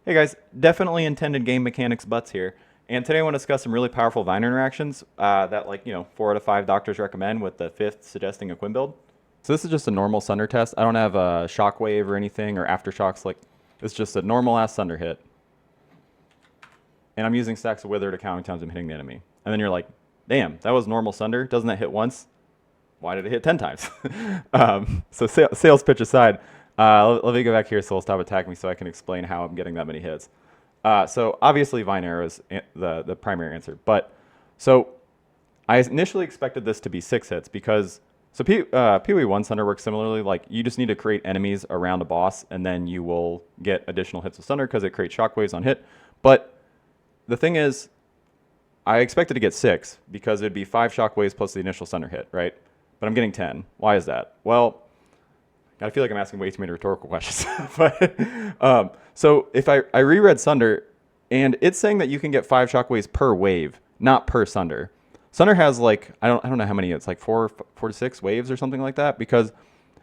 Hey guys, definitely intended game mechanics butts here. And today I want to discuss some really powerful Vine interactions that 4 out of 5 doctors recommend with the 5th suggesting a Quinn build. So this is just a normal Sunder test. I don't have a shockwave or anything or aftershocks. It's just a normal ass Sunder hit. And I'm using stacks of Wither to count how many times I'm hitting the enemy. And then you're like, damn, that was normal Sunder. Doesn't that hit once? Why did it hit 10 times? So sales pitch aside, let me go back here so it'll stop attacking me so I can explain how I'm getting that many hits. So obviously Vine Arrow is the primary answer. But so I initially expected this to be 6 hits because so PoE 1 Sunder works similarly. Like you just need to create enemies around a boss and then you will get additional hits with Sunder because it creates shockwaves on hit. But the thing is, I expected to get 6 because it'd be 5 shockwaves plus the initial Sunder hit, right? But I'm getting 10. Why is that? Well, I feel like I'm asking way too many rhetorical questions. But so if I reread Sunder, and it's saying that you can get 5 shockwaves per wave, not per Sunder. Sunder has like I don't know how many. It's like four to 6 waves or something like that because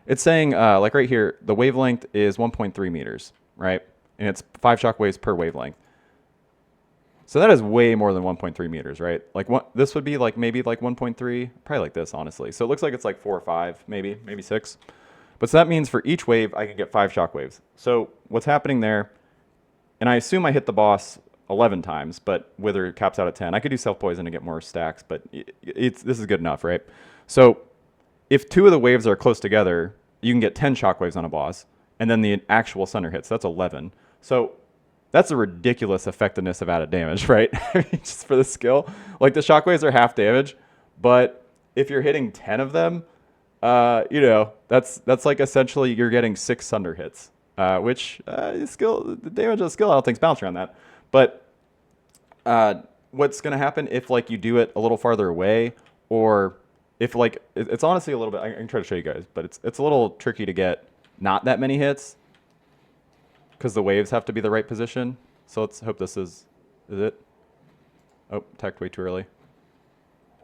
it's saying like right here the wavelength is 1.3 meters, right? And it's 5 shockwaves per wavelength. So that is way more than 1.3 meters, right? Like this would be like maybe like 1.3, probably like this, honestly. So it looks like it's like 4 or 5, maybe 6. But so that means for each wave, I can get 5 shockwaves. So what's happening there, and I assume I hit the boss 11 times, but Wither caps out at 10. I could do self-poison to get more stacks, but this is good enough, right? So if 2 of the waves are close together, you can get 10 shockwaves on a boss, and then the actual Sunder hits. That's 11. So that's a ridiculous effectiveness of added damage, right? Just for the skill. Like the shockwaves are half damage, but if you're hitting 10 of them, that's like essentially you're getting 6 Sunder hits, which the damage of the skill I don't think's balanced around that. But what's gonna happen if like you do it a little farther away, or if like it's honestly a little bit. I can try to show you guys, but it's a little tricky to get not that many hits because the waves have to be the right position. So let's hope this is it. Oh, attacked way too early.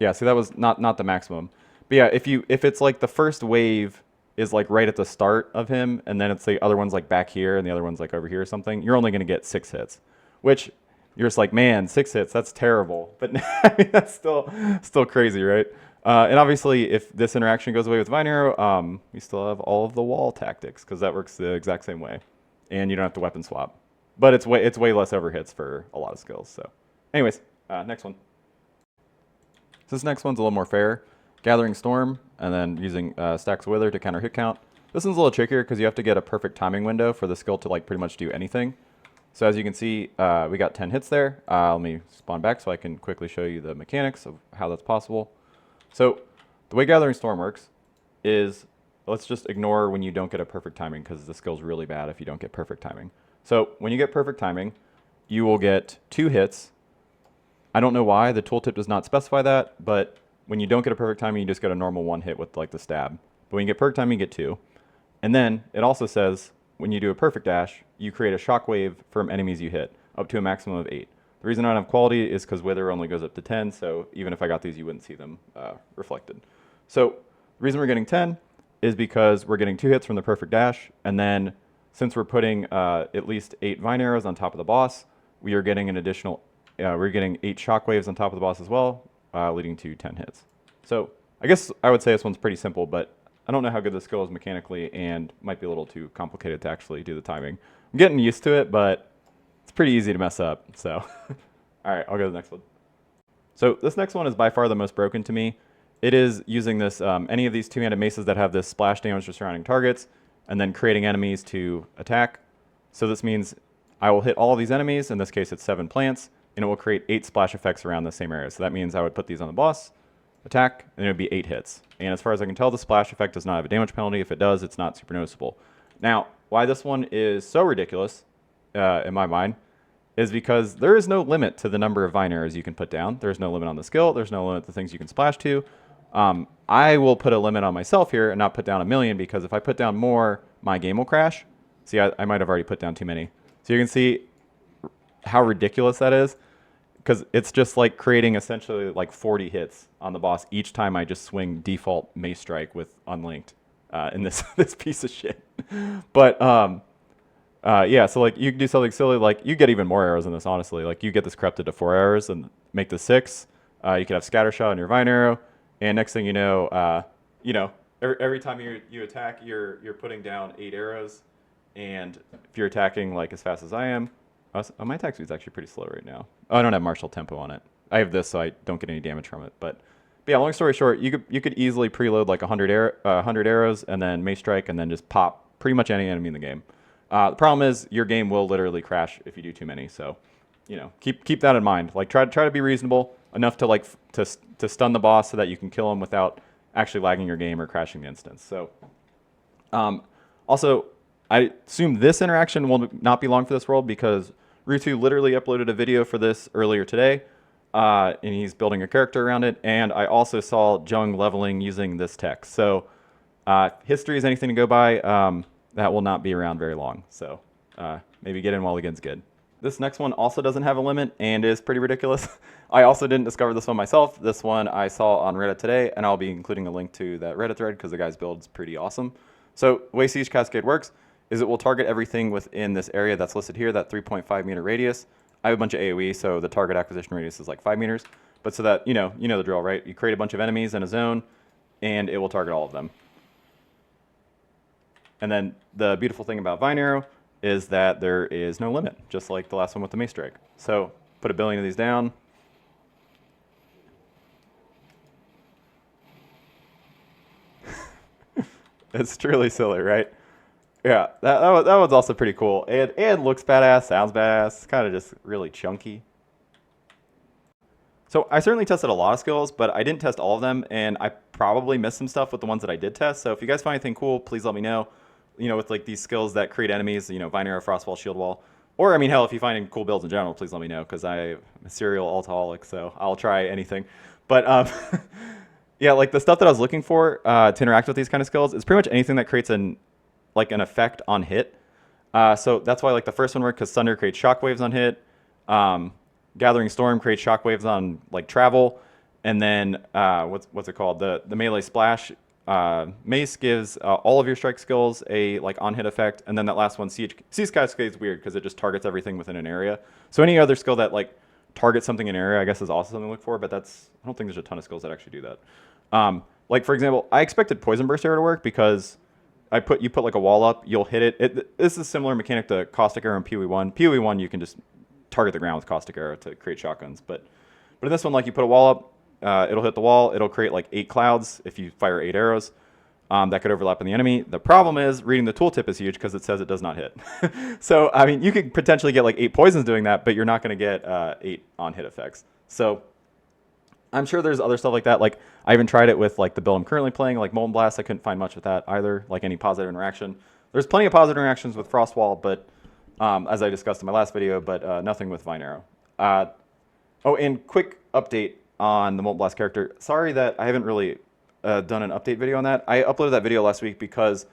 Yeah, see that was not the maximum. But yeah, if it's like the first wave is like right at the start of him, and then it's the other one's like back here, and the other one's like over here or something, you're only gonna get 6 hits, which you're just like, man, 6 hits, that's terrible. But I mean, that's still crazy, right? And obviously, if this interaction goes away with Vine Arrow, we still have all of the wall tactics because that works the exact same way, and you don't have to weapon swap. But it's way less overhits for a lot of skills. So, anyways, next one. So this next one's a little more fair. Gathering Storm, and then using Stacks of Wither to counter hit count. This one's a little trickier because you have to get a perfect timing window for the skill to like pretty much do anything. So as you can see, we got 10 hits there. Let me spawn back so I can quickly show you the mechanics of how that's possible. So the way Gathering Storm works is, let's just ignore when you don't get a perfect timing because the skill's really bad if you don't get perfect timing. So when you get perfect timing, you will get 2 hits. I don't know why, the tooltip does not specify that, but when you don't get a perfect timing, you just get a normal 1 hit with like the stab. But when you get perfect timing, you get 2. And then it also says when you do a perfect dash, you create a shockwave from enemies you hit, up to a maximum of 8. The reason I don't have quality is because Wither only goes up to 10, so even if I got these, you wouldn't see them reflected. So the reason we're getting 10 is because we're getting 2 hits from the perfect dash, and then since we're putting at least 8 Vine Arrows on top of the boss, we are getting an additional, we're getting 8 shockwaves on top of the boss as well, leading to 10 hits. So I guess I would say this one's pretty simple, but I don't know how good the skill is mechanically and might be a little too complicated to actually do the timing. I'm getting used to it, but it's pretty easy to mess up. So all right, I'll go to the next one. So this next one is by far the most broken to me. It is using this, any of these 2-handed maces that have this splash damage to surrounding targets and then creating enemies to attack. So this means I will hit all of these enemies, in this case it's 7 plants, and it will create 8 splash effects around the same area. So that means I would put these on the boss, attack, and it would be 8 hits. And as far as I can tell, the splash effect does not have a damage penalty. If it does, it's not super noticeable. Now, why this one is so ridiculous, in my mind, is because there is no limit to the number of Vine Arrows you can put down. There's no limit on the skill. There's no limit to things you can splash to. I will put a limit on myself here and not put down 1,000,000 because if I put down more, my game will crash. See, I might have already put down too many. So you can see how ridiculous that is, because it's just like creating essentially like 40 hits on the boss each time I just swing default mace strike with unlinked in this this piece of shit. But Yeah, so like you can do something silly, like you get even more arrows in this, honestly. Like you get this corrupted to 4 arrows and make this 6. You could have scatter shot on your vine arrow, and next thing you know, every time you attack, you're putting down 8 arrows, and if you're attacking like as fast as I am, my attack speed's actually pretty slow right now. Oh, I don't have martial tempo on it. I have this, so I don't get any damage from it. But yeah, long story short, you could easily preload like 100 arrows and then mace strike and then just pop pretty much any enemy in the game. The problem is your game will literally crash if you do too many. So, you know, keep that in mind. Like try to be reasonable enough to like to stun the boss so that you can kill him without actually lagging your game or crashing the instance. So, also, I assume this interaction will not be long for this world because Ruetoo literally uploaded a video for this earlier today, and he's building a character around it. And I also saw Jung leveling using this tech. So, history is anything to go by. That will not be around very long. So maybe get in while the get's good. This next one also doesn't have a limit and is pretty ridiculous. I also didn't discover this one myself. This one I saw on Reddit today, and I'll be including a link to that Reddit thread because the guy's build is pretty awesome. So the way Siege Cascade works is it will target everything within this area that's listed here, that 3.5 meter radius. I have a bunch of AoE, so the target acquisition radius is like 5 meters. But so that, you know the drill, right? You create a bunch of enemies in a zone, and it will target all of them. And then the beautiful thing about Vine Arrow is that there is no limit, just like the last one with the Mace Strike. So put 1 billion of these down. It's truly silly, right? Yeah, that one's also pretty cool. And looks badass, sounds badass, kind of just really chunky. So I certainly tested a lot of skills, but I didn't test all of them, and I probably missed some stuff with the ones that I did test. So if you guys find anything cool, please let me know. You know, with like these skills that create enemies, you know, Vine Arrow, Frost Wall, Shield Wall. Or, I mean, hell, if you find any cool builds in general, please let me know, because I'm a serial altaholic, so I'll try anything. But, yeah, like the stuff that I was looking for to interact with these kind of skills is pretty much anything that creates an effect on hit. So that's why like the first one worked, because Sunder creates shockwaves on hit. Gathering Storm creates shockwaves on like travel. And then, what's it called? The melee splash. Mace gives all of your strike skills a like on hit effect, and then that last one, Siege Cascade, is weird because it just targets everything within an area. So any other skill that like targets something in an area, I guess, is also something to look for. But I don't think there's a ton of skills that actually do that. Like for example, I expected Poison Burst Arrow to work because you put like a wall up, you'll hit it. This is a similar mechanic to Caustic Arrow in PoE 1. PoE 1, you can just target the ground with Caustic Arrow to create shotguns. But in this one, like you put a wall up. It'll hit the wall. It'll create like 8 clouds if you fire 8 arrows. That could overlap on the enemy. The problem is reading the tooltip is huge because it says it does not hit. So, I mean, you could potentially get like 8 poisons doing that, but you're not going to get 8 on hit effects. So I'm sure there's other stuff like that. Like I even tried it with like the build I'm currently playing, like Molten Blast. I couldn't find much with that either, like any positive interaction. There's plenty of positive interactions with Frost Wall, but as I discussed in my last video, but nothing with Vine Arrow. Oh, and quick update on the Molten Blast character. Sorry that I haven't really done an update video on that. I uploaded that video last week because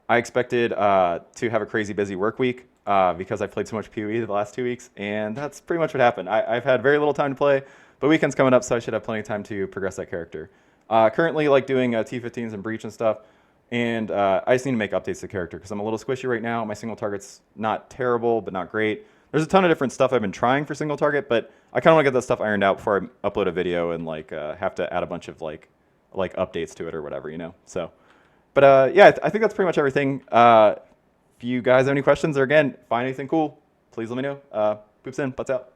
I expected to have a crazy busy work week because I played so much PoE the last 2 weeks, and that's pretty much what happened. I've had very little time to play, but weekend's coming up, so I should have plenty of time to progress that character. Currently, like doing T15s and Breach and stuff, and I just need to make updates to the character because I'm a little squishy right now. My single target's not terrible, but not great. There's a ton of different stuff I've been trying for single target, but I kind of want to get that stuff ironed out before I upload a video and like have to add a bunch of like updates to it or whatever, you know. So, but yeah, I think that's pretty much everything. If you guys have any questions or again find anything cool, please let me know. Poops in, butts out.